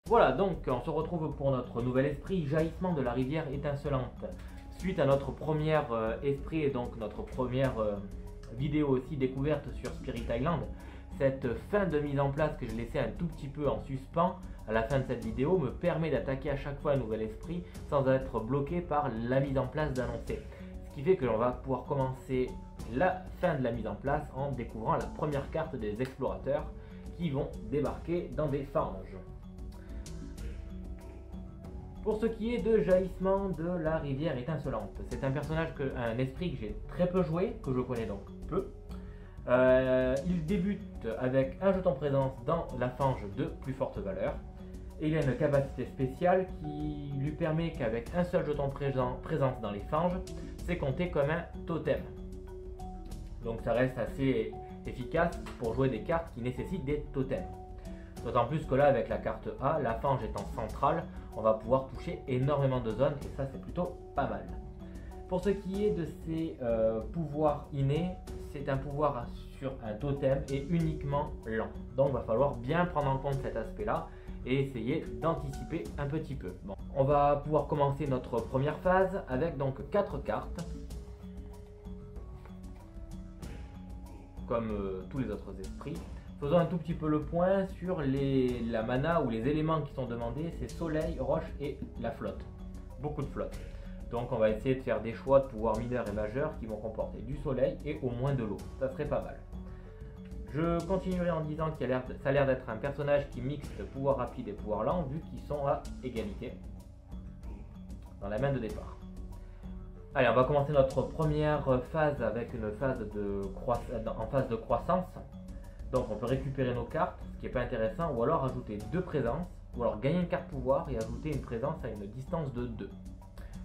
Voilà, donc on se retrouve pour notre nouvel esprit, jaillissement de la rivière étincelante. Suite à notre premier esprit et donc notre première vidéo aussi découverte sur Spirit Island, cette fin de mise en place que je laissais un tout petit peu en suspens à la fin de cette vidéo me permet d'attaquer à chaque fois un nouvel esprit sans être bloqué par la mise en place d'annoncer. Ce qui fait que l'on va pouvoir commencer la fin de la mise en place en découvrant la première carte des explorateurs qui vont débarquer dans des fanges. Pour ce qui est de jaillissement de la rivière étincelante, c'est un personnage, un esprit que j'ai très peu joué, que je connais donc peu. Il débute avec un jeton présence dans la fange de plus forte valeur. Et il a une capacité spéciale qui lui permet qu'avec un seul jeton présence dans les fanges, c'est compté comme un totem. Donc ça reste assez efficace pour jouer des cartes qui nécessitent des totems. D'autant plus que là, avec la carte A, la fange étant centrale, on va pouvoir toucher énormément de zones et ça c'est plutôt pas mal. Pour ce qui est de ses pouvoirs innés, c'est un pouvoir sur un totem et uniquement lent. Donc il va falloir bien prendre en compte cet aspect là et essayer d'anticiper un petit peu. Bon. On va pouvoir commencer notre première phase avec donc 4 cartes. Comme tous les autres esprits. Faisons un tout petit peu le point sur la mana ou les éléments qui sont demandés, c'est soleil, roche et la flotte. Beaucoup de flotte. Donc on va essayer de faire des choix de pouvoirs mineurs et majeurs qui vont comporter du soleil et au moins de l'eau. Ça serait pas mal. Je continuerai en disant que ça a l'air d'être un personnage qui mixe pouvoir rapide et pouvoir lent vu qu'ils sont à égalité dans la main de départ. Allez, on va commencer notre première phase avec une phase en phase de croissance. Donc on peut récupérer nos cartes, ce qui n'est pas intéressant, ou alors ajouter 2 présences, ou alors gagner une carte pouvoir et ajouter une présence à une distance de 2.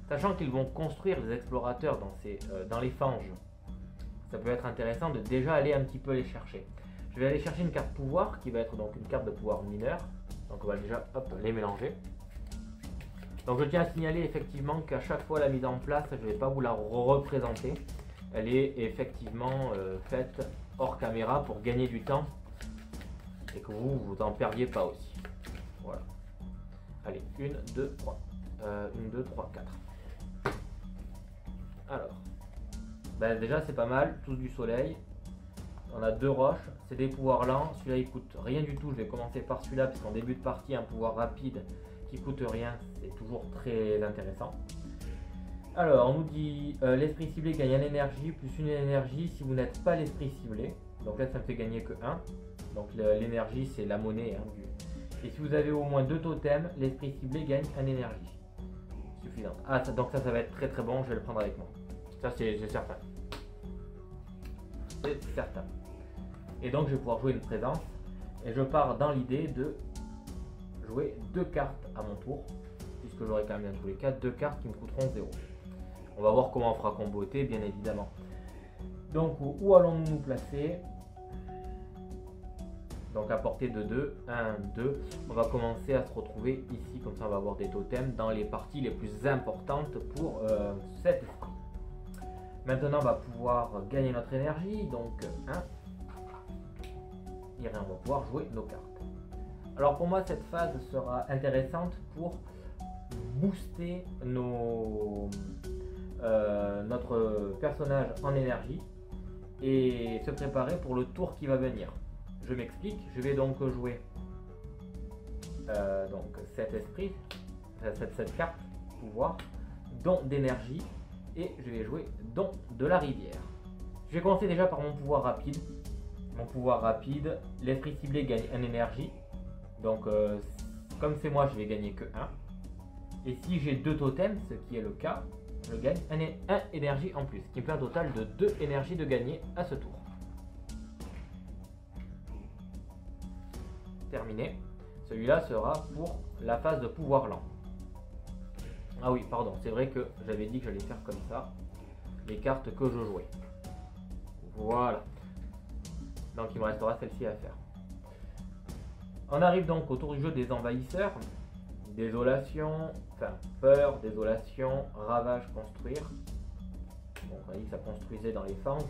Sachant qu'ils vont construire des explorateurs dans les fanges, ça peut être intéressant de déjà aller un petit peu les chercher. Je vais aller chercher une carte pouvoir qui va être donc une carte de pouvoir mineur. Donc on va déjà les mélanger. Donc je tiens à signaler effectivement qu'à chaque fois la mise en place, je ne vais pas vous la représenter. Elle est effectivement faite hors caméra pour gagner du temps et que vous en perdiez pas aussi. Voilà. Allez, 1, 2, 3. 1, 2, 3, 4. Alors, ben déjà c'est pas mal, tous du soleil. On a 2 roches, c'est des pouvoirs lents. Celui-là il coûte rien du tout. Je vais commencer par celui-là parce qu'en début de partie, un pouvoir rapide qui coûte rien, c'est toujours très intéressant. Alors, on nous dit l'esprit ciblé gagne 1 énergie plus 1 énergie si vous n'êtes pas l'esprit ciblé. Donc là, ça me fait gagner que 1. Donc l'énergie, c'est la monnaie. Hein, et si vous avez au moins 2 totems, l'esprit ciblé gagne 1 énergie. Suffisante. Ah, donc ça va être très très bon. Je vais le prendre avec moi. Ça, c'est certain. C'est certain. Et donc, je vais pouvoir jouer une présence. Et je pars dans l'idée de jouer 2 cartes à mon tour. Puisque j'aurai quand même dans tous les cas 2 cartes qui me coûteront 0. On va voir comment on fera comboter, bien évidemment. Donc, où allons-nous nous placer? Donc, à portée de 2, 1, 2. On va commencer à se retrouver ici, comme ça on va avoir des totems dans les parties les plus importantes pour cet esprit. Maintenant, on va pouvoir gagner notre énergie. Donc, 1. Et on va pouvoir jouer nos cartes. Alors, pour moi, cette phase sera intéressante pour booster notre personnage en énergie et se préparer pour le tour qui va venir. Je m'explique, je vais donc jouer cet esprit, cette carte pouvoir, don d'énergie, et je vais jouer don de la rivière. Je vais commencer déjà par mon pouvoir rapide. Mon pouvoir rapide, l'esprit ciblé gagne 1 énergie, donc comme c'est moi je vais gagner que 1. Et si j'ai 2 totems, ce qui est le cas, je gagne 1 énergie en plus, ce qui me fait un total de 2 énergies de gagner à ce tour. Terminé. Celui-là sera pour la phase de pouvoir lent. Ah oui, pardon, c'est vrai que j'avais dit que j'allais faire comme ça, les cartes que je jouais. Voilà. Donc il me restera celle-ci à faire. On arrive donc au tour du jeu des envahisseurs. Désolation, enfin peur, désolation, ravage, construire. Bon, on a dit que ça construisait dans les fanges.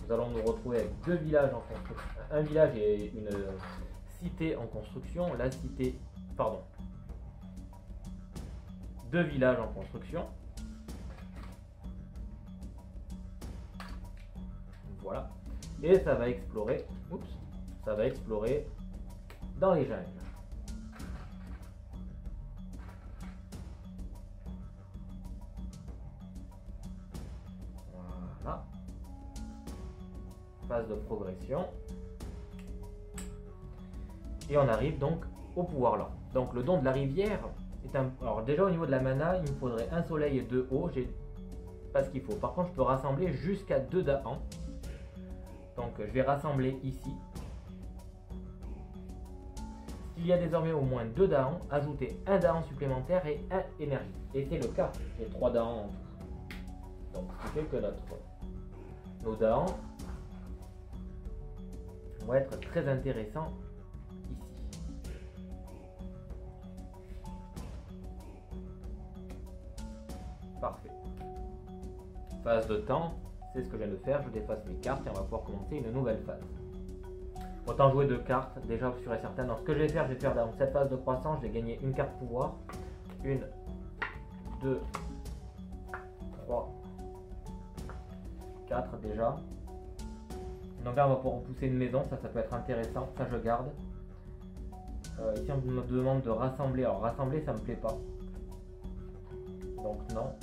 Nous allons nous retrouver avec 2 villages en construction. Un village et une cité en construction, la cité, pardon, 2 villages en construction. Voilà. Et ça va explorer, ça va explorer dans les jungles. Voilà. Phase de progression. Et on arrive donc au pouvoir lent. Donc le don de la rivière, c'est un... Alors déjà au niveau de la mana, il me faudrait un soleil et 2 eaux. J'ai pas ce qu'il faut. Par contre, je peux rassembler jusqu'à 2 Dahan. Donc je vais rassembler ici. S'il y a désormais au moins 2 Dahan, ajoutez un Dahan supplémentaire et 1 énergie. Et c'est le cas, j'ai 3 Dahan en tout. Donc ce qui fait que nos Dahan vont être très intéressants ici. Parfait. Phase de temps. C'est ce que je viens de faire, je déface mes cartes et on va pouvoir commencer une nouvelle phase. Autant jouer 2 cartes, déjà sûr et certain. Donc ce que je vais faire dans cette phase de croissance, je vais gagner une carte pouvoir. 1, 2, 3, 4 déjà. Donc là on va pouvoir repousser une maison, ça peut être intéressant, ça je garde. Ici on me demande de rassembler, alors rassembler ça me plaît pas. Donc non.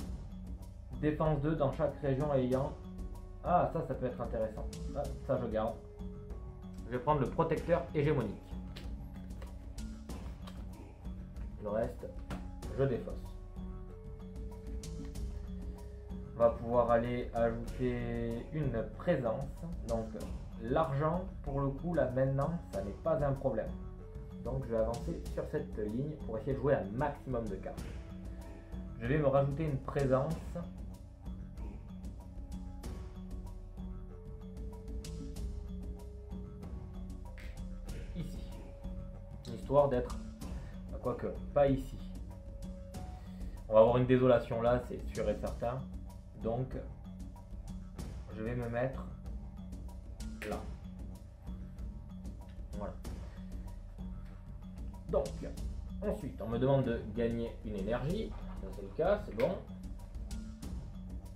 Défense 2 dans chaque région ayant... Ah, ça peut être intéressant. Ah, ça, je garde. Je vais prendre le protecteur hégémonique. Le reste, je défausse. On va pouvoir aller ajouter une présence. Donc, l'argent, pour le coup, là, maintenant, ça n'est pas un problème. Donc, je vais avancer sur cette ligne pour essayer de jouer un maximum de cartes. Je vais me rajouter une présence. Histoire d'être, quoique pas ici. On va avoir une désolation là, c'est sûr et certain. Donc je vais me mettre là. Voilà. Donc ensuite on me demande de gagner une énergie, ça c'est le cas, c'est bon.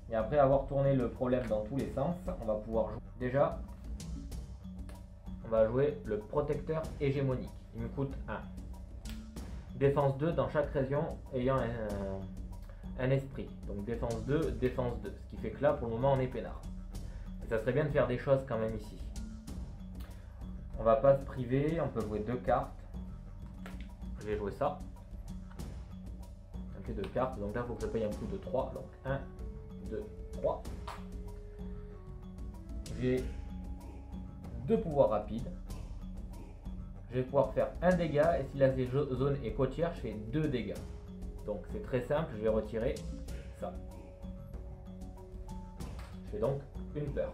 Et après avoir tourné le problème dans tous les sens, on va pouvoir jouer. Déjà on va jouer le protecteur hégémonique. Il me coûte 1. Défense 2 dans chaque région ayant un esprit. Donc défense 2, défense 2. Ce qui fait que là, pour le moment, on est peinard. Et ça serait bien de faire des choses quand même ici. On va pas se priver. On peut jouer 2 cartes. Je vais jouer ça. Ça fait 2 cartes. Donc là, il faut que je paye un coup de 3. Donc 1, 2, 3. J'ai 2 pouvoirs rapides. Je vais pouvoir faire un dégât et si la zone est côtière, je fais 2 dégâts. Donc c'est très simple, je vais retirer ça. Je fais donc une peur.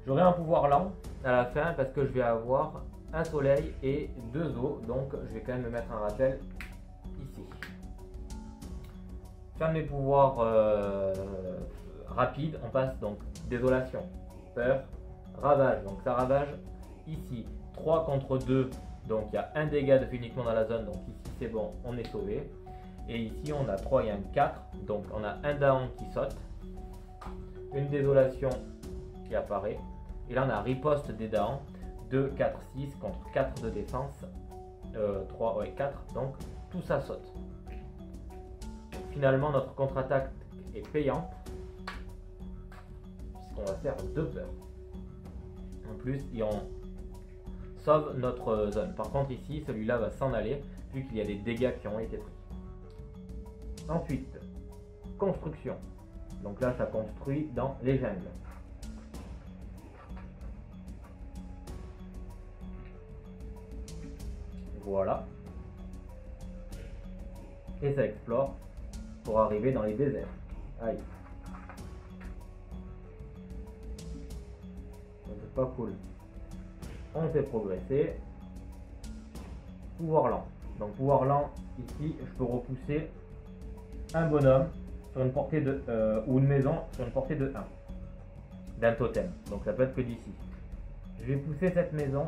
J'aurai un pouvoir lent à la fin parce que je vais avoir un soleil et 2 eaux. Donc je vais quand même me mettre un rappel ici. Fin de mes pouvoirs rapides, on passe donc désolation, peur, ravage. Donc ça ravage. Ici, 3 contre 2, donc il y a un dégât de fait uniquement dans la zone, donc ici c'est bon, on est sauvé. Et ici on a 3 et un 4, donc on a un Dahan qui saute, une désolation qui apparaît, et là on a riposte des Dahans, 2, 4, 6 contre 4 de défense, 3, ouais 4, donc tout ça saute. Finalement notre contre-attaque est payante, puisqu'on va faire 2 peurs. En plus, et on sauve notre zone. Par contre ici, celui-là va s'en aller, vu qu'il y a des dégâts qui ont été pris. Ensuite, construction. Donc là, ça construit dans les jungles. Voilà. Et ça explore pour arriver dans les déserts. Aïe. C'est pas cool. On fait progresser. Pouvoir lent. Donc pouvoir lent, ici, je peux repousser un bonhomme sur une portée de ou une maison sur une portée de 1 d'un totem. Donc ça peut être que d'ici. Je vais pousser cette maison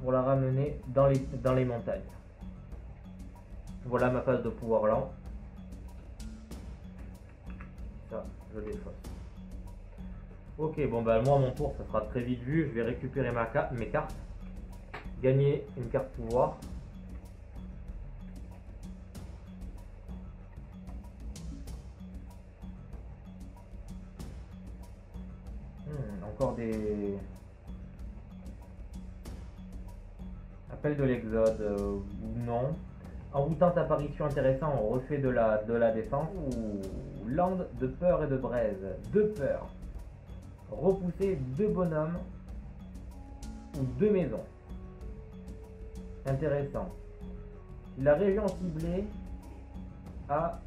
pour la ramener dans les montagnes. Voilà ma phase de pouvoir lent. Ça, je défausse. Ok, bon bah moi à mon tour, ça sera très vite vu. Je vais récupérer mes cartes. Gagner une carte pouvoir. Encore des... Appel de l'Exode, non. Envoûtante apparition intéressant, on refait de la défense. Ouh, lande de peur et de braise. 2 peurs. Repousser 2 bonhommes ou 2 maisons. Intéressant. La région ciblée a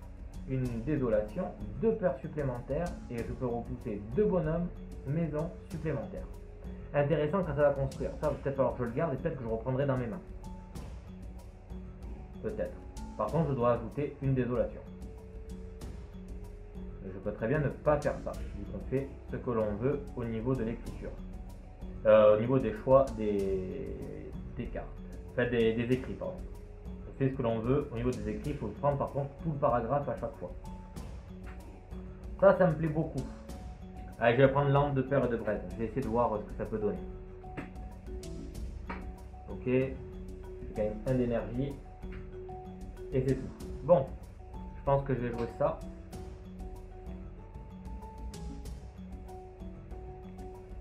une désolation, 2 peurs supplémentaires et je peux repousser 2 bonhommes, maisons supplémentaires. Intéressant quand ça va construire. Ça, peut-être falloir que je le garde et peut-être que je reprendrai dans mes mains. Peut-être. Par contre, je dois ajouter une désolation. Et je peux très bien ne pas faire ça. On fait ce que l'on veut au niveau de l'écriture. Au niveau des choix des cartes. Enfin, des écrits, pardon. On fait ce que l'on veut au niveau des écrits. Il faut prendre par contre tout le paragraphe à chaque fois. Ça me plaît beaucoup. Allez, je vais prendre l'âme de peur et de braise. Je vais essayer de voir ce que ça peut donner. Ok. Je gagne 1 d'énergie. Et c'est tout. Bon. Je pense que je vais jouer ça.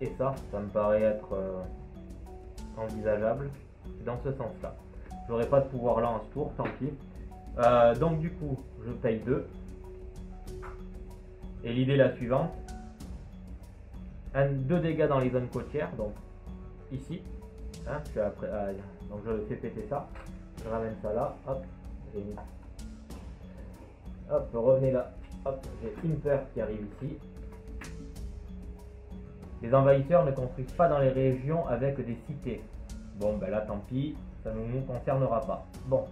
Et ça me paraît être envisageable dans ce sens-là. J'aurai pas de pouvoir là en ce tour, tant pis. Donc du coup, je paye 2. Et l'idée est la suivante. 2 dégâts dans les zones côtières, donc ici. Hein, je suis après, donc je fais péter ça. Je ramène ça là. Hop, j'ai mis. Hop, revenez là. Hop, j'ai une peur qui arrive ici. Les envahisseurs ne construisent pas dans les régions avec des cités. Bon, ben là, tant pis, ça ne nous concernera pas. Bon.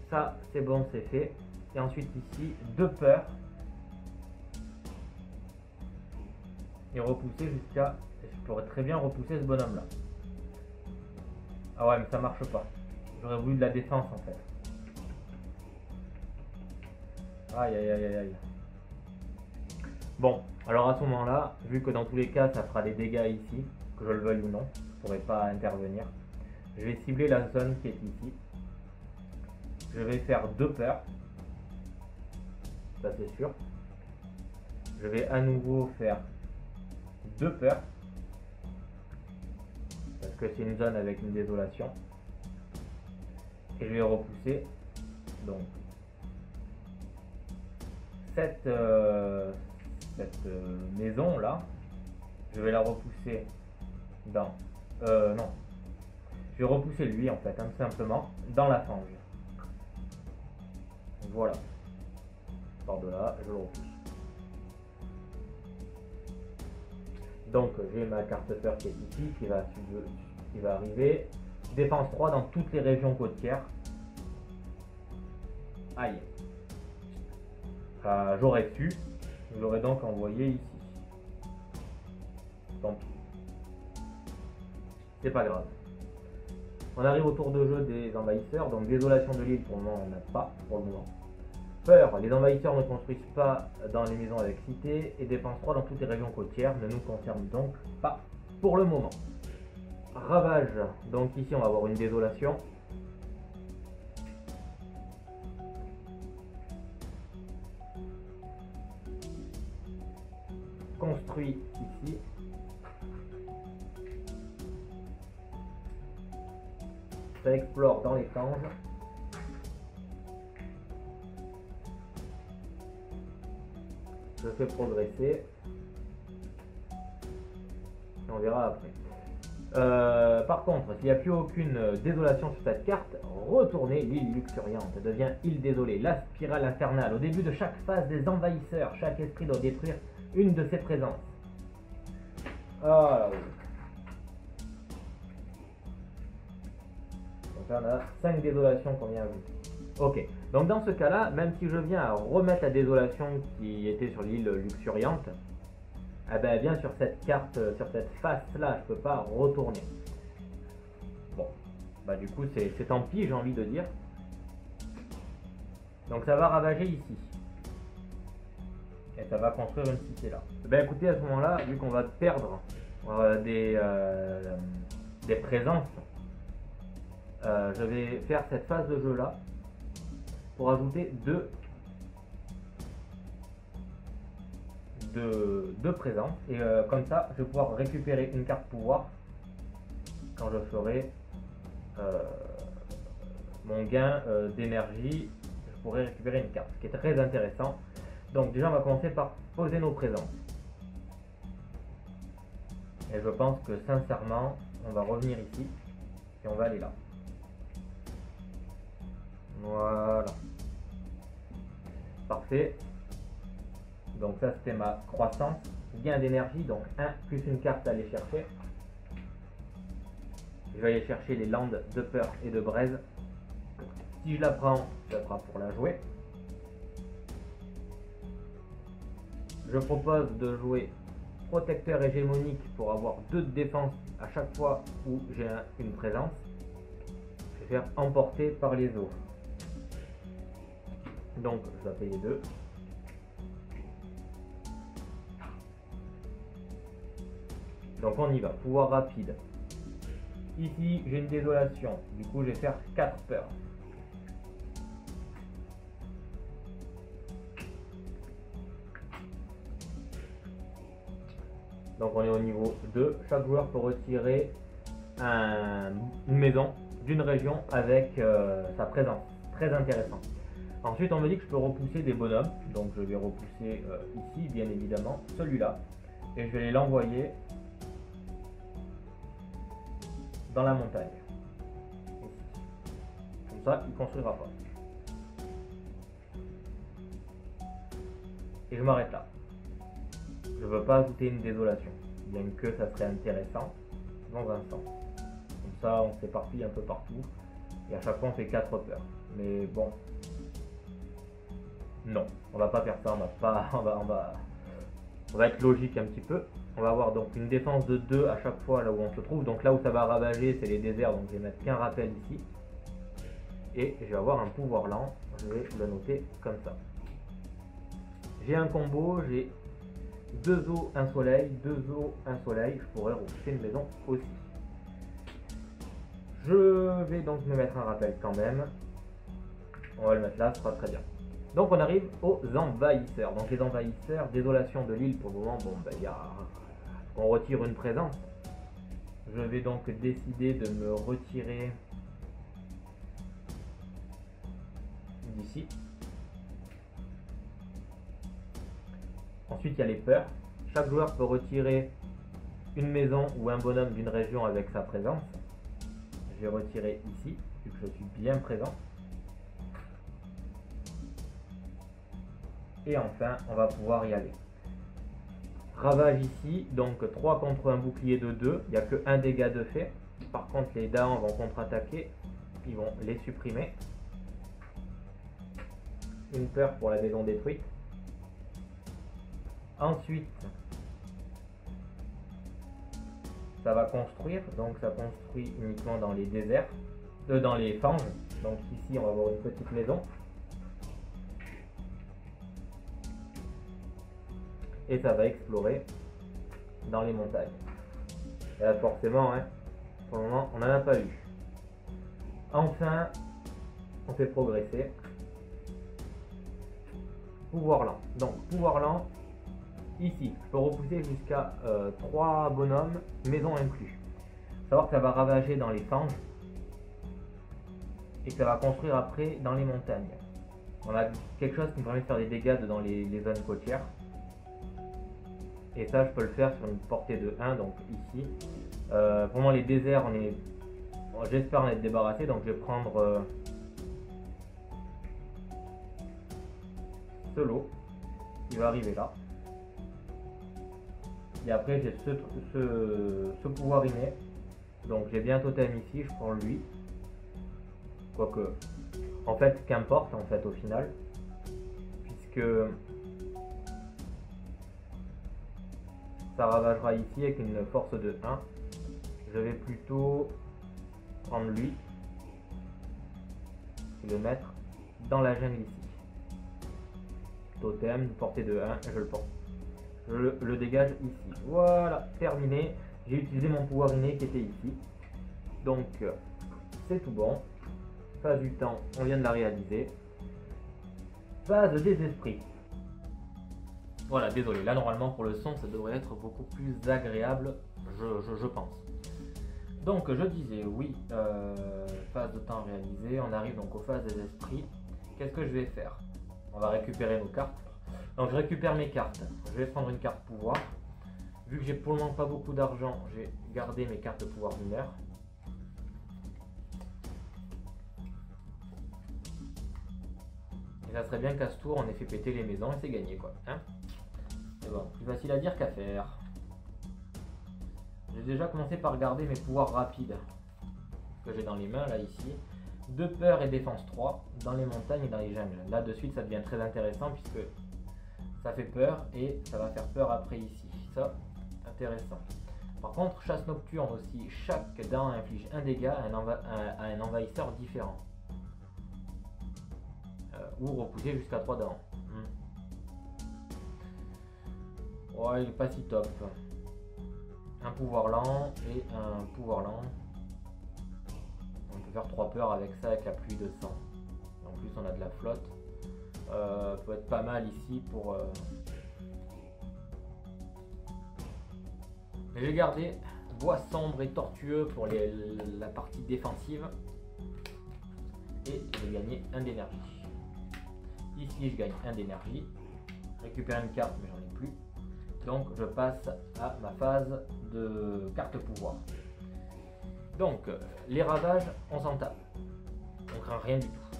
Ça, c'est bon, c'est fait. Et ensuite, ici, 2 peurs. Et repousser jusqu'à... Je pourrais très bien repousser ce bonhomme-là. Ah ouais, mais ça marche pas. J'aurais voulu de la défense, en fait. Aïe, aïe, aïe, aïe, aïe. Bon, alors à ce moment-là, vu que dans tous les cas, ça fera des dégâts ici, que je le veuille ou non, je ne pourrai pas intervenir. Je vais cibler la zone qui est ici. Je vais faire 2 peurs. Ça c'est sûr. Je vais à nouveau faire 2 peurs. Parce que c'est une zone avec une désolation. Et je vais repousser. Donc, cette maison là, je vais la repousser dans... non. Je vais repousser lui en fait, tout simplement, dans la fange. Voilà. Par de là, je le repousse. Donc j'ai ma carte peur qui est ici, qui va arriver. Défense 3 dans toutes les régions côtières. Aïe. J'aurais su. Je l'aurais donc envoyé ici. Tant pis. C'est pas grave. On arrive au tour de jeu des envahisseurs. Donc désolation de l'île pour le moment on n'a pas pour le moment. Peur, les envahisseurs ne construisent pas dans les maisons avec cité. Et défense 3 dans toutes les régions côtières ne nous concerne donc pas pour le moment. Ravage, donc ici on va avoir une désolation. Construit ici. Ça explore dans les fanges. Je fais progresser. Et on verra après. Par contre, s'il n'y a plus aucune désolation sur cette carte, retournez l'île luxuriante. Devient île désolée. La spirale infernale. Au début de chaque phase des envahisseurs, chaque esprit doit détruire une de ses présences. Ah là oui. Donc là on a 5 désolations qu'on vient ajouter. Ok, donc dans ce cas là, même si je viens à remettre la désolation qui était sur l'île luxuriante, eh ben, bien sur cette carte, sur cette face là, je peux pas retourner. Bon, bah du coup c'est tant pis, j'ai envie de dire. Donc ça va ravager ici. Et ça va construire une cité là. Ben écoutez, à ce moment-là, vu qu'on va perdre des présences, je vais faire cette phase de jeu là pour ajouter deux présences. Et comme ça, je vais pouvoir récupérer une carte pouvoir quand je ferai mon gain d'énergie. Je pourrai récupérer une carte, ce qui est très intéressant. Donc déjà on va commencer par poser nos présences. Et je pense que sincèrement, on va revenir ici et on va aller là. Voilà. Parfait. Donc ça c'était ma croissance. Gain d'énergie, donc 1 plus une carte à aller chercher. Je vais aller chercher les landes de Peur et de Braise. Si je la prends, ça sera pour la jouer. Je propose de jouer protecteur hégémonique pour avoir 2 de défense à chaque fois où j'ai une présence. Je vais faire emporter par les eaux. Donc je dois payer 2. Donc on y va, pouvoir rapide. Ici j'ai une désolation, du coup je vais faire 4 peurs. Donc on est au niveau 2. Chaque joueur peut retirer une maison d'une région avec sa présence. Très intéressant. Ensuite on me dit que je peux repousser des bonhommes. Donc je vais repousser ici bien évidemment celui-là. Et je vais l'envoyer dans la montagne. Ici. Comme ça il ne construira pas. Et je m'arrête là. Je ne veux pas ajouter une désolation, bien que ça serait intéressant dans un sens. Comme ça, on s'éparpille un peu partout, et à chaque fois, on fait 4 peurs. Mais bon, non, on va pas faire ça, on va être logique un petit peu. On va avoir donc une défense de 2 à chaque fois là où on se trouve. Donc là où ça va ravager, c'est les déserts, donc je vais mettre qu'un rappel ici. Et je vais avoir un pouvoir lent, je vais le noter comme ça. J'ai un combo, j'ai 2 eaux, 1 soleil, 2 eaux, 1 soleil. Je pourrais repousser une maison aussi. Je vais donc me mettre un rappel quand même. On va le mettre là, ce sera très bien. Donc on arrive aux envahisseurs. Donc les envahisseurs, désolation de l'île pour le moment. Bon, ben, on retire une présence. Je vais donc décider de me retirer d'ici. Ensuite, il y a les peurs. Chaque joueur peut retirer une maison ou un bonhomme d'une région avec sa présence. Je vais retirer ici, vu que je suis bien présent. Et enfin, on va pouvoir y aller. Ravage ici, donc 3 contre un bouclier de 2. Il n'y a que 1 dégât de fait. Par contre, les Daans vont contre-attaquer. Ils vont les supprimer. Une peur pour la maison détruite. Ensuite, ça va construire, donc ça construit uniquement dans les déserts, dans les fanges. Donc ici, on va avoir une petite maison. Et ça va explorer dans les montagnes. Et là, forcément, hein, pour le moment, on n'en a pas eu. Enfin, on fait progresser. Pouvoir lent. Donc, pouvoir lent. Ici, je peux repousser jusqu'à 3 bonhommes, maison inclus. Il faut savoir que ça va ravager dans les fanges et que ça va construire après dans les montagnes. On a quelque chose qui me permet de faire des dégâts dans les zones côtières. Et ça, je peux le faire sur une portée de 1, donc ici. Vraiment, les déserts, j'espère en être débarrassé, donc je vais prendre ce lot qui va arriver là. Et après j'ai ce pouvoir inné. Donc j'ai bien totem ici, je prends lui. Quoique, en fait, qu'importe en fait au final. Puisque ça ravagera ici avec une force de 1. Je vais plutôt prendre lui et le mettre dans la jungle ici. Totem, portée de 1, je le porte. Je le dégage ici. Voilà, terminé. J'ai utilisé mon pouvoir inné qui était ici. Donc, c'est tout bon. Phase du temps, on vient de la réaliser. Phase des esprits. Voilà, désolé. Là, normalement, pour le son, ça devrait être beaucoup plus agréable, je pense. Donc, je disais, oui, phase de temps réalisée. On arrive donc aux phases des esprits. Qu'est-ce que je vais faire? On va récupérer nos cartes. Donc, je récupère mes cartes. Je vais prendre une carte pouvoir. Vu que j'ai pour le moment pas beaucoup d'argent, j'ai gardé mes cartes de pouvoir mineur. Et ça serait bien qu'à ce tour, on ait fait péter les maisons et c'est gagné, quoi. Hein? C'est bon, plus facile à dire qu'à faire. J'ai déjà commencé par regarder mes pouvoirs rapides que j'ai dans les mains, là, ici. De peur et défense 3 dans les montagnes et dans les jungles. Là, de suite, ça devient très intéressant puisque ça fait peur et ça va faire peur après ici. Ça, intéressant. Par contre, chasse nocturne aussi. Chaque dent inflige un dégât à un envahisseur différent. Ou repousser jusqu'à 3 dents. Ouais, il n'est pas si top. Un pouvoir lent et un pouvoir lent. On peut faire 3 peurs avec ça, avec la pluie de sang. En plus, on a de la flotte. Peut être pas mal ici pour... J'ai gardé bois sombre et tortueux pour la partie défensive. Et je vais gagner 1 d'énergie. Ici, je gagne 1 d'énergie. Récupère une carte, mais j'en ai plus. Donc, je passe à ma phase de carte pouvoir. Donc, les ravages, on s'en tape. On craint rien du tout.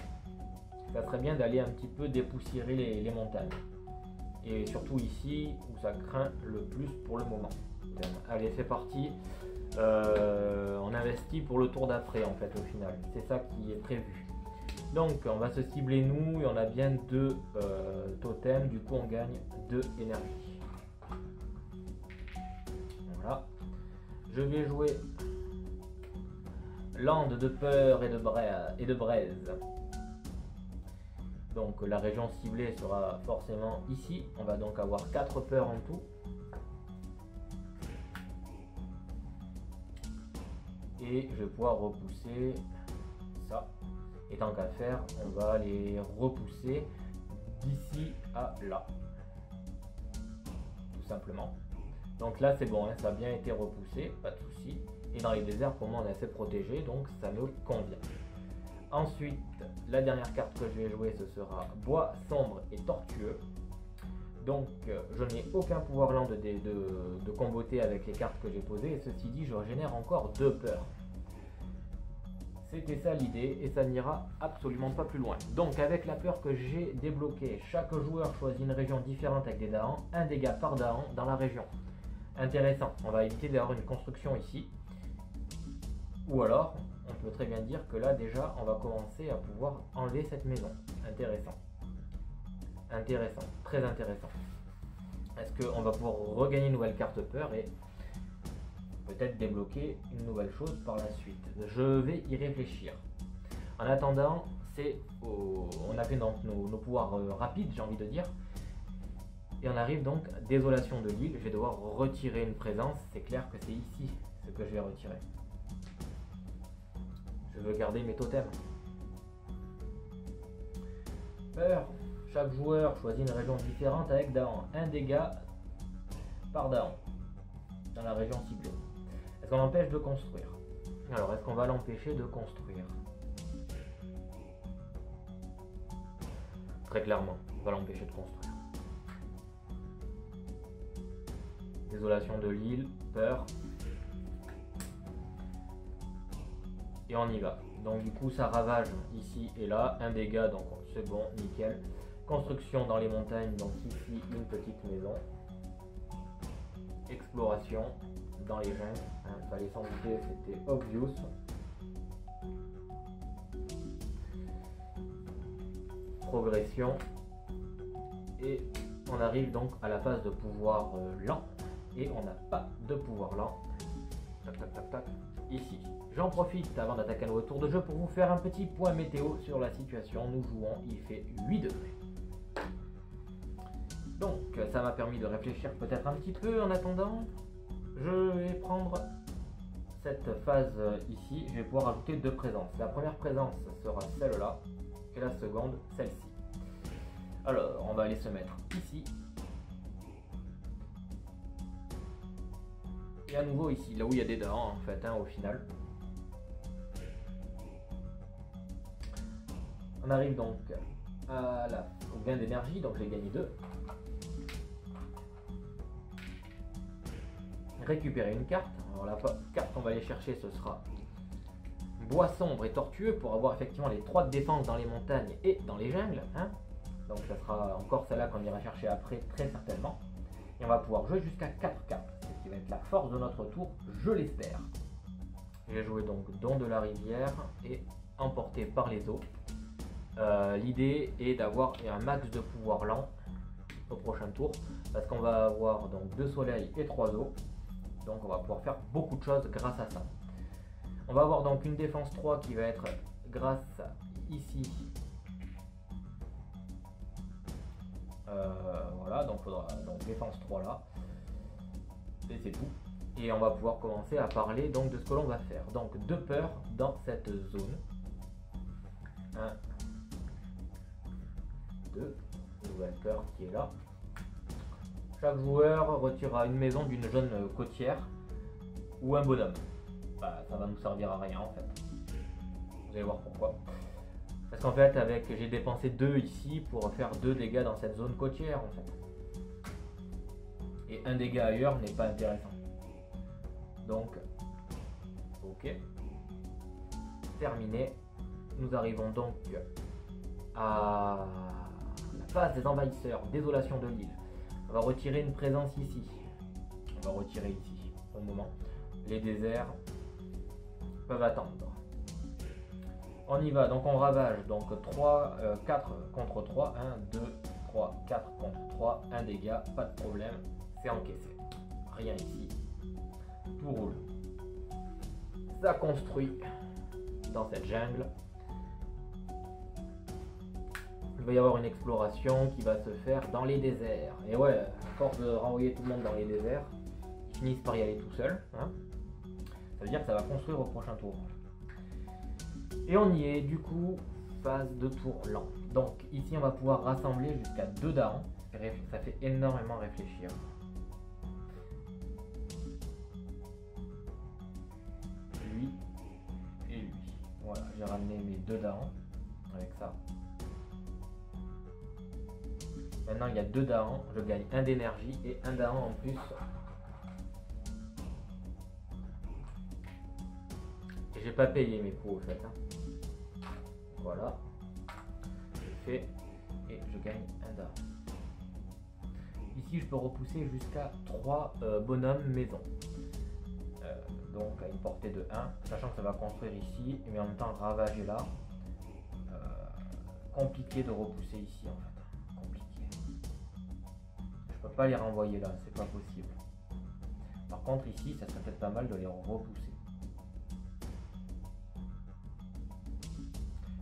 Ça serait bien d'aller un petit peu dépoussiérer les montagnes. Et surtout ici, où ça craint le plus pour le moment. Allez, c'est parti. On investit pour le tour d'après, en fait, au final. C'est ça qui est prévu. Donc, on va se cibler nous, et on a bien 2 totems. Du coup, on gagne 2 énergies. Voilà. Je vais jouer Lande de peur et de braise. Donc la région ciblée sera forcément ici. On va donc avoir 4 peurs en tout. Et je vais pouvoir repousser ça. Et tant qu'à faire, on va les repousser d'ici à là. Tout simplement. Donc là c'est bon, hein, ça a bien été repoussé, pas de souci. Et dans les déserts, pour moi, on est assez protégé, donc ça me convient. Ensuite, la dernière carte que je vais jouer, ce sera bois sombre et tortueux. Donc, je n'ai aucun pouvoir lent de comboter avec les cartes que j'ai posées. Et ceci dit, je régénère encore 2 peurs. C'était ça l'idée, et ça n'ira absolument pas plus loin. Donc, avec la peur que j'ai débloquée, chaque joueur choisit une région différente avec des Dahan, 1 dégât par Dahan dans la région. Intéressant, on va éviter d'avoir une construction ici. Ou alors, on peut très bien dire que là déjà, on va commencer à pouvoir enlever cette maison. Intéressant. Intéressant, très intéressant. Est-ce qu'on va pouvoir regagner une nouvelle carte peur et peut-être débloquer une nouvelle chose par la suite? Je vais y réfléchir. En attendant, on a fait donc nos pouvoirs rapides, j'ai envie de dire. Et on arrive donc à désolation de l'île. Je vais devoir retirer une présence. C'est clair que c'est ici ce que je vais retirer. Je veux garder mes totems. Peur. Chaque joueur choisit une région différente avec Dahan. 1 dégât par Dahan dans la région ciblée. Est-ce qu'on l'empêche de construire? Alors, est-ce qu'on va l'empêcher de construire? Très clairement, on va l'empêcher de construire. Désolation de l'île, peur. Et on y va. Donc du coup ça ravage ici et là, 1 dégât, donc c'est bon, nickel. Construction dans les montagnes, donc ici une petite maison. Exploration dans les jungles, fallait s'en douter, c'était obvious. Progression. Et on arrive donc à la phase de pouvoir lent et on n'a pas de pouvoir lent. Tac tac tac tac, ici. J'en profite avant d'attaquer un nouveau tour de jeu pour vous faire un petit point météo sur la situation. Nous jouons, il fait 8 degrés. Donc ça m'a permis de réfléchir peut-être un petit peu en attendant. Je vais prendre cette phase ici, je vais pouvoir ajouter 2 présences. La première présence sera celle-là et la seconde celle-ci. Alors on va aller se mettre ici. Et à nouveau ici, là où il y a des dents en fait, au final. On arrive donc au gain d'énergie, donc j'ai gagné 2. Récupérer une carte. Alors la carte qu'on va aller chercher, ce sera bois sombre et tortueux pour avoir effectivement les 3 de défense dans les montagnes et dans les jungles. Donc ça sera encore celle-là qu'on ira chercher après très certainement. Et on va pouvoir jouer jusqu'à 4 cartes, ce qui va être la force de notre tour, je l'espère. J'ai joué donc Don de la rivière et emporté par les eaux. L'idée est d'avoir un max de pouvoir lent au prochain tour, parce qu'on va avoir donc 2 soleils et 3 eaux. Donc on va pouvoir faire beaucoup de choses grâce à ça. On va avoir donc une défense 3 qui va être grâce ici. Voilà, donc il faudra donc défense 3 là. Et c'est tout. Et on va pouvoir commencer à parler donc de ce que l'on va faire. Donc 2 peurs dans cette zone. 1, 2, nouvelle peur qui est là. Chaque joueur retirera une maison d'une zone côtière ou un bonhomme. Bah, ça va nous servir à rien en fait. Vous allez voir pourquoi. Parce qu'en fait, j'ai dépensé 2 ici pour faire 2 dégâts dans cette zone côtière en fait. Et un dégât ailleurs n'est pas intéressant. Donc, ok. Terminé. Nous arrivons donc à la phase des envahisseurs, désolation de l'île. On va retirer une présence ici. On va retirer ici, au moment. Les déserts peuvent attendre. On y va, donc on ravage. Donc 4 contre 3. 1, 2, 3, 4 contre 3. 1 dégât, pas de problème. C'est encaissé. Rien ici. Tout roule. Ça construit dans cette jungle. Il va y avoir une exploration qui va se faire dans les déserts. Et ouais, à force de renvoyer tout le monde dans les déserts, ils finissent par y aller tout seuls. Ça veut dire que ça va construire au prochain tour. Et on y est, du coup, phase de tour lent. Donc ici, on va pouvoir rassembler jusqu'à 2 darons. Ça fait énormément réfléchir. Lui et lui. Voilà, j'ai ramené mes 2 darons avec ça. Maintenant il y a 2 darons, je gagne 1 d'énergie et 1 daron en plus. Et j'ai pas payé mes coups au fait. Voilà. Je fais et je gagne 1 daron. Ici je peux repousser jusqu'à 3 bonhommes maison. Donc à une portée de 1, sachant que ça va construire ici, mais en même temps ravager là. Compliqué de repousser ici en fait. Je peux pas les renvoyer là, c'est pas possible. Par contre ici, ça serait peut-être pas mal de les repousser.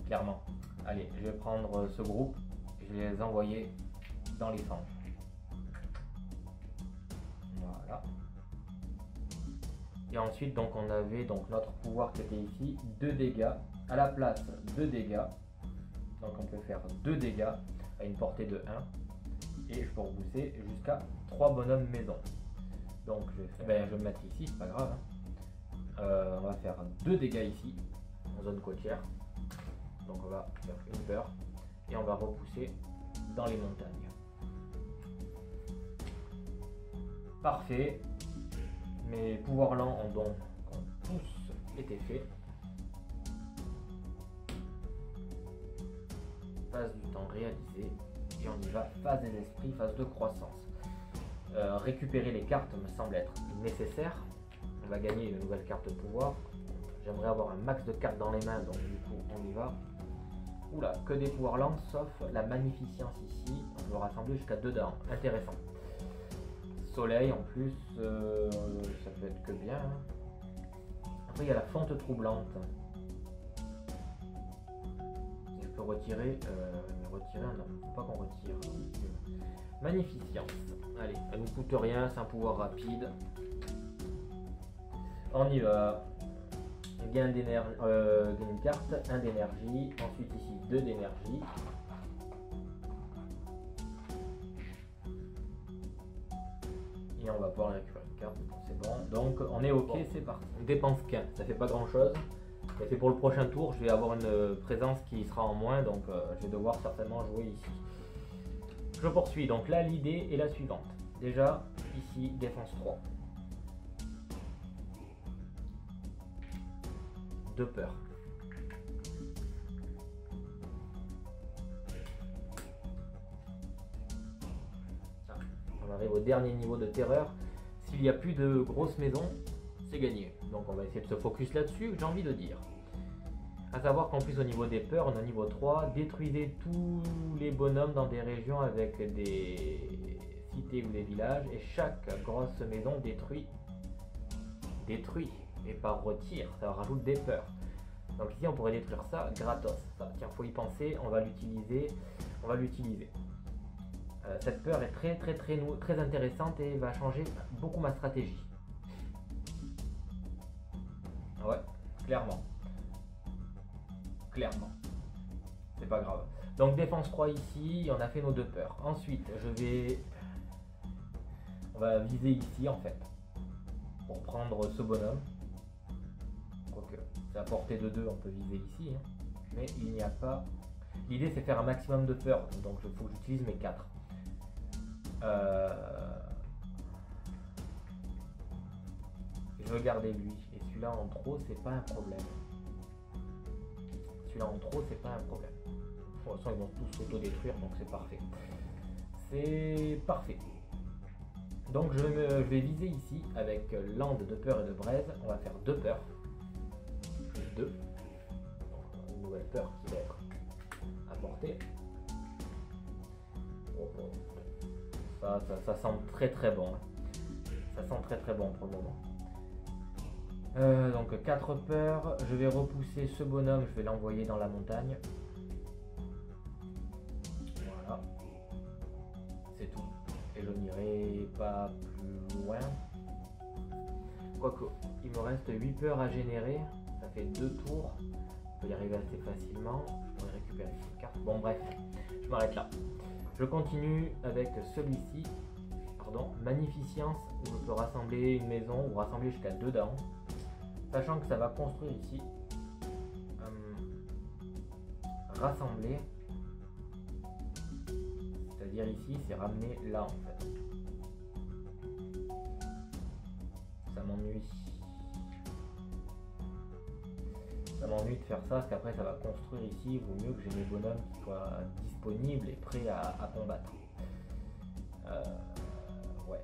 Clairement. Allez, je vais prendre ce groupe, je vais les envoyer dans les fanges. Voilà. Et ensuite, donc on avait donc notre pouvoir qui était ici, 2 dégâts. À la place, 2 dégâts. Donc on peut faire 2 dégâts à une portée de 1. Et je peux repousser jusqu'à 3 bonhommes maison. Donc je vais me mettre ici, c'est pas grave. On va faire 2 dégâts ici, en zone côtière. Donc on va faire une peur. Et on va repousser dans les montagnes. Parfait. Mes pouvoirs lents ont donc tous été faits. Phase du temps réalisée. Et on y va, phase des esprits, phase de croissance. Récupérer les cartes me semble être nécessaire. On va gagner une nouvelle carte de pouvoir. J'aimerais avoir un max de cartes dans les mains, donc du coup on y va. Oula, que des pouvoirs lents, sauf la magnificence ici. On peut rassembler jusqu'à 2 darons. Intéressant. soleil en plus, ça peut être que bien. Hein. Après il y a la fonte troublante. Je peux retirer, non, faut pas qu'on retire. Magnificence. Allez, elle ne coûte rien, c'est un pouvoir rapide. On y va. Gain d'énergie, une carte, 1 d'énergie. Ensuite ici 2 d'énergie. Et on va pouvoir récupérer une carte, c'est bon. Donc on est ok, c'est parti. On dépense qu'un, ça fait pas grand chose. Mais c'est pour le prochain tour, je vais avoir une présence qui sera en moins, donc je vais devoir certainement jouer ici. Je poursuis, donc là l'idée est la suivante. Déjà, ici, défense 3. De peur. On arrive au dernier niveau de terreur. S'il n'y a plus de grosses maisons, c'est gagné. Donc on va essayer de se focus là-dessus, j'ai envie de dire. A savoir qu'en plus au niveau des peurs, on est au niveau 3. Détruisez tous les bonhommes dans des régions avec des cités ou des villages. Et chaque grosse maison détruit, et pas retire, ça rajoute des peurs. Donc ici on pourrait détruire ça gratos. Ça, tiens, faut y penser, on va l'utiliser. Cette peur est très intéressante et va changer beaucoup ma stratégie. Ouais, clairement. C'est pas grave. Donc défense 3 ici, on a fait nos 2 peurs. Ensuite, on va viser ici en fait. Pour prendre ce bonhomme. Quoique, c'est à portée de 2, on peut viser ici. Hein. Mais il n'y a pas... L'idée c'est faire un maximum de peur. Donc il faut que j'utilise mes 4. Je veux garder lui. Et celui-là en trop, c'est pas un problème. De toute façon, ils vont tous s'auto-détruire, donc c'est parfait. Donc je vais viser ici avec lande de peur et de braise. On va faire 2 peurs. Plus 2. Donc, une nouvelle peur qui va être apportée. Ça sent très bon. Hein. Ça sent très bon pour le moment. Donc 4 peurs, je vais repousser ce bonhomme, je vais l'envoyer dans la montagne. Voilà. C'est tout. Et je n'irai pas plus loin. Quoique, il me reste 8 peurs à générer. Ça fait 2 tours. On peut y arriver assez facilement. Je pourrais récupérer cette carte. Bon bref, je m'arrête là. Je continue avec celui-ci. Pardon, Magnificence, où je peux rassembler une maison ou rassembler jusqu'à 2 dents. Sachant que ça va construire ici, rassembler, c'est-à-dire ici, c'est ramener là en fait. Ça m'ennuie. De faire ça, parce qu'après ça va construire ici, il vaut mieux que j'ai mes bonhommes qui soient disponibles et prêts à combattre. Ouais,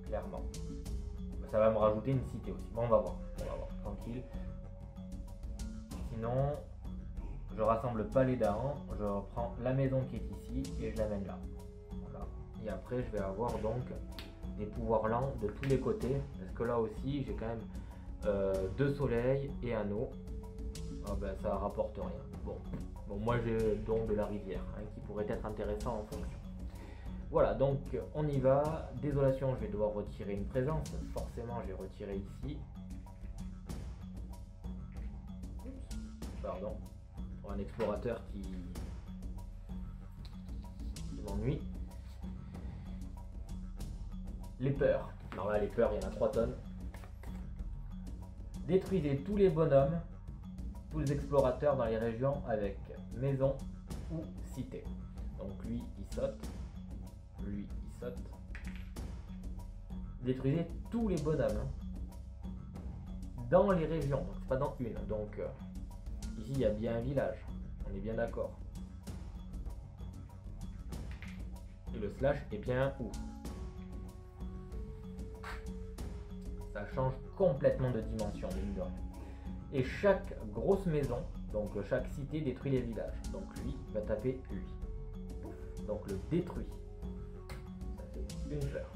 clairement. Ça va me rajouter une cité aussi. Bon, on va voir, tranquille. Sinon, je rassemble pas les dents, je reprends la maison qui est ici et je l'amène là. Voilà. Et après, je vais avoir donc des pouvoirs lents de tous les côtés, parce que là aussi, j'ai quand même 2 soleils et un eau. Ah ben, ça rapporte rien. Bon, moi j'ai donc de la rivière hein, qui pourrait être intéressant en fonction. Voilà, donc on y va. Désolation, je vais devoir retirer une présence. Forcément, j'ai retiré ici. Oups, pardon. Pour un explorateur qui m'ennuie. Les peurs. Alors là, les peurs, il y en a 3 tonnes. Détruisez tous les bonhommes, tous les explorateurs dans les régions avec maison ou cité. Donc lui, il saute. Lui, il saute. Détruisez tous les bonhommes hein, dans les régions. Donc c'est pas dans une. Donc ici, il y a bien un village. On est bien d'accord. Et le slash est bien où? Ça change complètement de dimension, mine de rien. Et chaque grosse maison, donc chaque cité détruit les villages. Donc lui va taper lui. Donc le détruit. Ça fait une peur.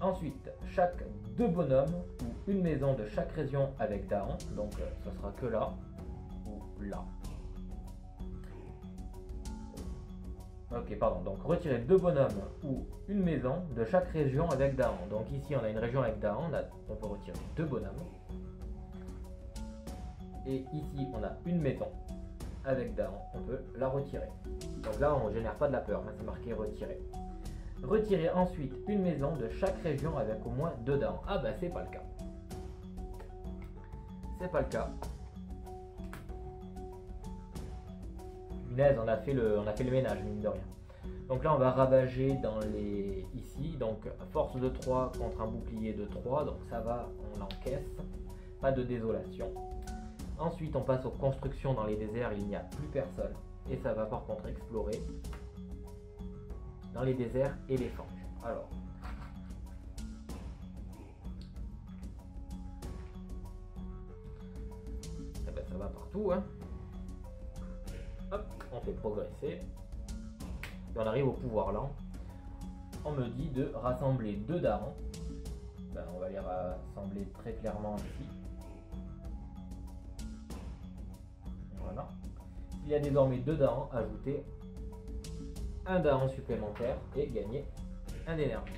Ensuite, chaque 2 bonhommes ou une maison de chaque région avec Dahan, donc ce sera que là ou là. Ok, pardon, donc retirer 2 bonhommes ou une maison de chaque région avec Dahan. Donc ici on a une région avec Dahan, on peut retirer 2 bonhommes. Et ici on a une maison avec Dahan, on peut la retirer. Donc là on ne génère pas de la peur, hein, c'est marqué retirer. Retirer ensuite une maison de chaque région avec au moins 2 Dahan. Ah ben c'est pas le cas. C'est pas le cas. Punaise, on a fait le ménage, mine de rien. Donc là on va ravager dans les ici, donc force de 3 contre un bouclier de 3, donc ça va, on l'encaisse, pas de désolation. Ensuite on passe aux constructions dans les déserts, il n'y a plus personne, et ça va par contre explorer dans les déserts et les fanges. Alors, eh ben, ça va partout, hein. Hop, on fait progresser. Et on arrive au pouvoir lent. On me dit de rassembler 2 Dahan. Ben, on va les rassembler très clairement ici. Voilà. Il y a désormais 2 Dahan, ajouter un Dahan supplémentaire et gagner un d'énergie.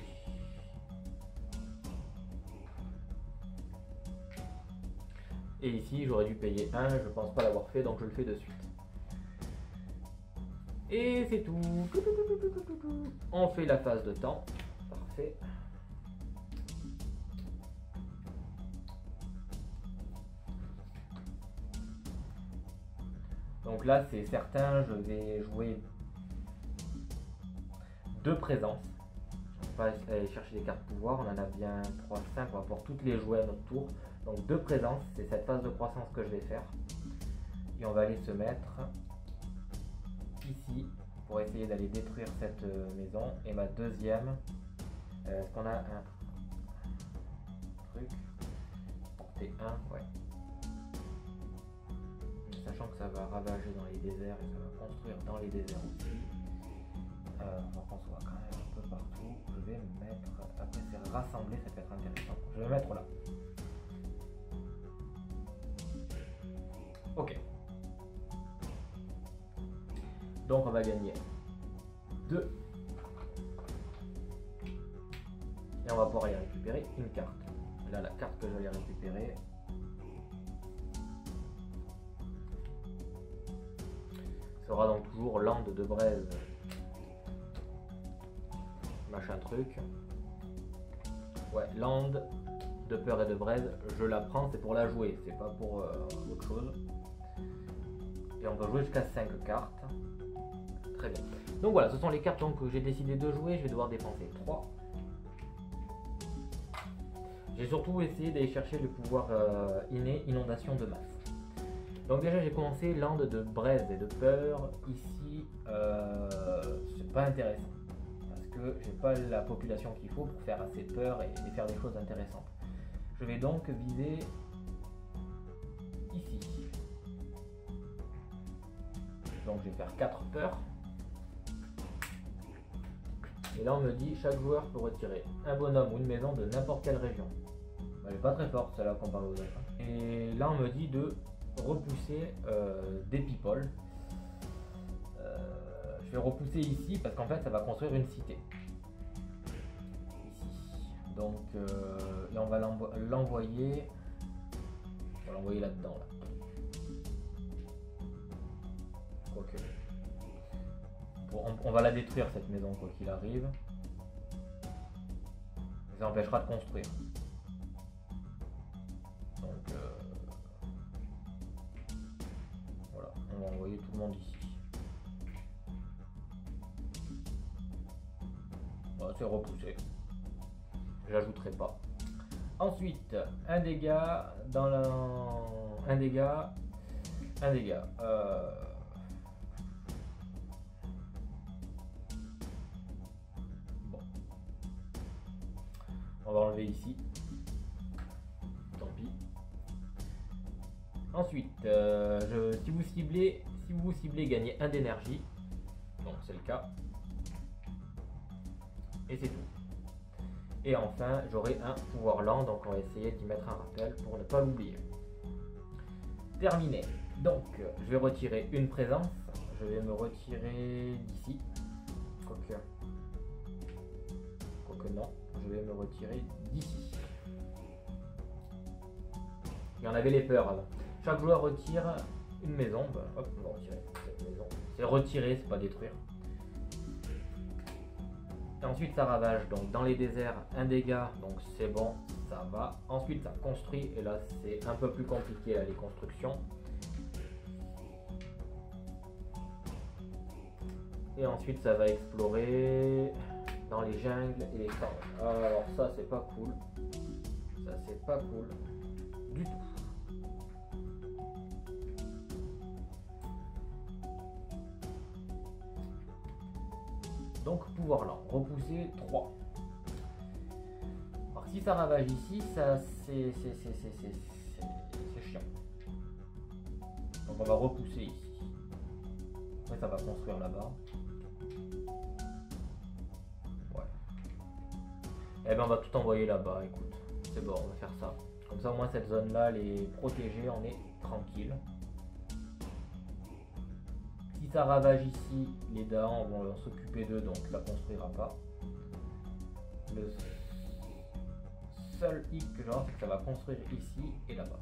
Et ici j'aurais dû payer 1, je pense pas l'avoir fait, donc je le fais de suite. Et c'est tout. On fait la phase de temps. Parfait. Donc là c'est certain, je vais jouer 2 présences. On va aller chercher des cartes pouvoir, on en a bien 3, 5, on va pouvoir toutes les jouer à notre tour. Donc 2 présences, c'est cette phase de croissance que je vais faire. Et on va aller se mettre ici pour essayer d'aller détruire cette maison. Et ma deuxième, est-ce qu'on a un truc portée 1, ouais. Sachant que ça va ravager dans les déserts et ça va construire dans les déserts aussi. Donc on se voit quand même un peu partout. Je vais me mettre, après c'est rassembler, ça peut être intéressant. Je vais me mettre là. Ok. Donc on va gagner 2. Et on va pouvoir aller récupérer une carte. Là la carte que j'allais récupérer. Sera donc toujours Lande de Braise. Machin truc. Ouais, Lande de Peur et de Braise, je la prends, c'est pour la jouer, c'est pas pour autre chose. Et on peut jouer jusqu'à 5 cartes. Très bien. Donc voilà, ce sont les cartes donc, que j'ai décidé de jouer. Je vais devoir dépenser 3. J'ai surtout essayé d'aller chercher le pouvoir inné, inondation de masse. Donc déjà j'ai commencé Lande de Braise et de Peur. Ici, c'est pas intéressant. Parce que j'ai pas la population qu'il faut pour faire assez peur et faire des choses intéressantes. Je vais donc viser ici. Donc je vais faire 4 peurs. Et là on me dit chaque joueur peut retirer un bonhomme ou une maison de n'importe quelle région. Elle n'est pas très forte celle-là comparée aux autres. Et là on me dit de repousser des people. Je vais repousser ici parce qu'en fait ça va construire une cité. Ici. Donc et on va l'envoyer. On va l'envoyer là-dedans. Là. Quoique. On va la détruire cette maison quoi qu'il arrive. Ça empêchera de construire. Donc voilà, on va envoyer tout le monde ici. Voilà, c'est repoussé. J'ajouterai pas. Ensuite, un dégât dans la... Un dégât. Bon. On va enlever ici. Tant pis. Ensuite, si vous ciblez, gagnez 1 d'énergie. Donc c'est le cas. Et c'est tout. Et enfin, j'aurai un pouvoir lent, donc on va essayer d'y mettre un rappel pour ne pas l'oublier. Terminé. Donc, je vais retirer une présence. Je vais me retirer d'ici. Quoique non, je vais me retirer d'ici. Il y en avait les peurs avant. Chaque joueur retire une maison. Ben, hop, on va retirer cette maison. C'est retirer, c'est pas détruire. Et ensuite ça ravage, donc dans les déserts un dégât, donc c'est bon, ça va. Ensuite ça construit, et là c'est un peu plus compliqué là, les constructions. Et ensuite ça va explorer dans les jungles et les forêts. Alors ça c'est pas cool, ça c'est pas cool du tout. Donc pouvoir lent, repousser 3. Alors si ça ravage ici, ça c'est chiant. Donc on va repousser ici. Après ça va construire là-bas. Ouais. Et ben on va tout envoyer là-bas, écoute. C'est bon, on va faire ça. Comme ça au moins cette zone là elle est protégée, on est tranquille. Si ça ravage ici, les dents vont s'occuper d'eux, donc ça ne construira pas. Le seul hic que j'aurai, c'est que ça va construire ici et là-bas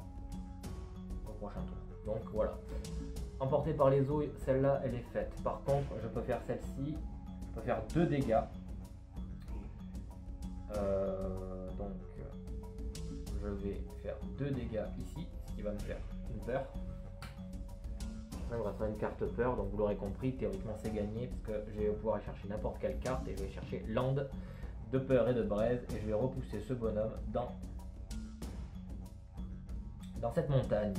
au prochain tour. Donc voilà. Emportée par les eaux, celle-là, elle est faite. Par contre, je peux faire celle-ci. Je peux faire 2 dégâts. Donc, je vais faire 2 dégâts ici, ce qui va me faire une peur. Il me restera une carte peur, donc vous l'aurez compris, théoriquement c'est gagné parce que je vais pouvoir aller chercher n'importe quelle carte et je vais chercher land de peur et de braise et je vais repousser ce bonhomme dans cette montagne.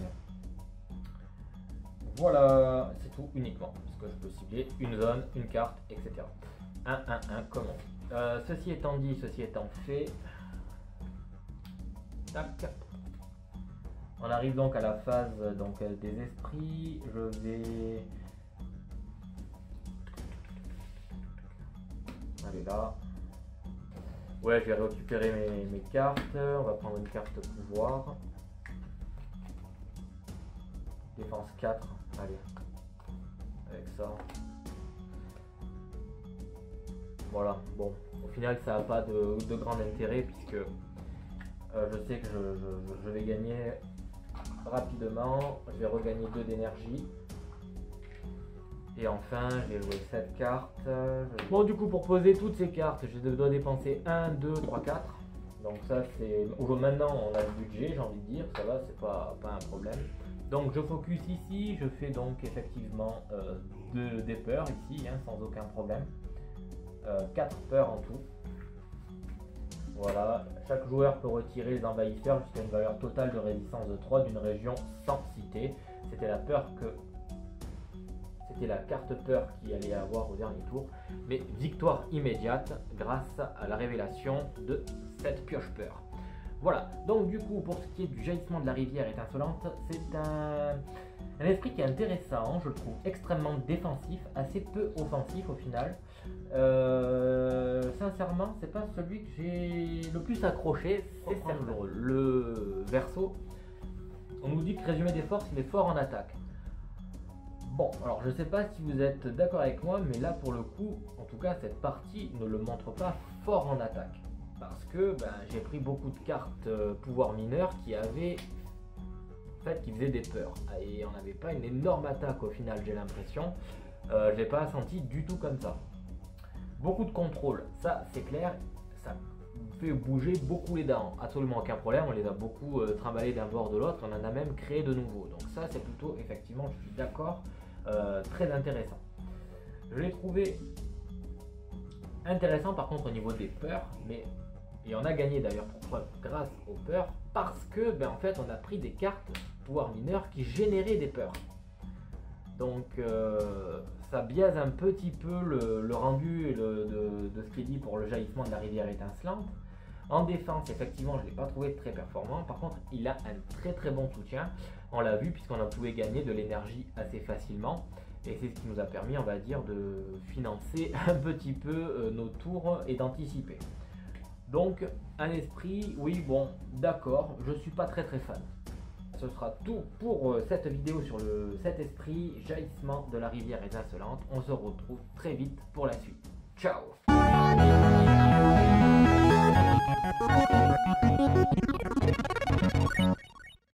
Voilà, c'est tout uniquement parce que je peux cibler une zone, une carte, etc. 1, 1, 1, comment ceci étant dit, ceci étant fait, tac. On arrive donc à la phase donc, des esprits. Je vais aller là. Ouais, je vais récupérer mes cartes. On va prendre une carte pouvoir. Défense 4. Allez. Avec ça. Voilà. Bon, au final, ça n'a pas de grand intérêt puisque je sais que je vais gagner rapidement. Je vais regagner 2 d'énergie. Et enfin, je vais jouer cette carte. Bon, du coup, pour poser toutes ces cartes, je dois dépenser 1, 2, 3, 4. Donc ça, c'est... Maintenant, on a le budget, j'ai envie de dire. Ça va, c'est pas un problème. Donc, je focus ici. Je fais donc effectivement des peurs ici, hein, sans aucun problème. 4 peurs en tout. Voilà, chaque joueur peut retirer les envahisseurs jusqu'à une valeur totale de résistance de 3 d'une région sans cité. C'était la peur que... C'était la carte peur qu'il allait avoir au dernier tour. Mais victoire immédiate grâce à la révélation de cette pioche peur. Voilà, donc du coup, pour ce qui est du jaillissement de la rivière étincelante, c'est un esprit qui est intéressant, je le trouve extrêmement défensif, assez peu offensif au final. Sincèrement, c'est pas celui que j'ai le plus accroché, c'est le verso. On nous dit que résumé des forces, il est fort en attaque. Bon, alors je sais pas si vous êtes d'accord avec moi, mais là pour le coup, en tout cas cette partie ne le montre pas fort en attaque. Parce que j'ai pris beaucoup de cartes pouvoir mineur qui avaient qui faisaient des peurs. Et on n'avait pas une énorme attaque au final, j'ai l'impression. Je l'ai pas senti du tout comme ça. Beaucoup de contrôle, ça c'est clair, ça fait bouger beaucoup les dents, absolument aucun problème, on les a beaucoup trimballés d'un bord de l'autre, on en a même créé de nouveaux. Donc ça c'est plutôt, effectivement, je suis d'accord, très intéressant. Je l'ai trouvé intéressant par contre au niveau des peurs, et on a gagné d'ailleurs pour preuve grâce aux peurs, parce que en fait on a pris des cartes pouvoir mineur qui généraient des peurs. Donc ça biaise un petit peu le rendu de ce qui est dit pour le jaillissement de la rivière étincelante. En défense, effectivement, je ne l'ai pas trouvé très performant. Par contre, il a un très très bon soutien. On l'a vu puisqu'on a pouvait gagner de l'énergie assez facilement. Et c'est ce qui nous a permis, on va dire, de financer un petit peu nos tours et d'anticiper. Donc un esprit, oui bon, d'accord, je suis pas très fan. Ce sera tout pour cette vidéo sur cet esprit, jaillissement de la rivière étincelante. On se retrouve très vite pour la suite. Ciao!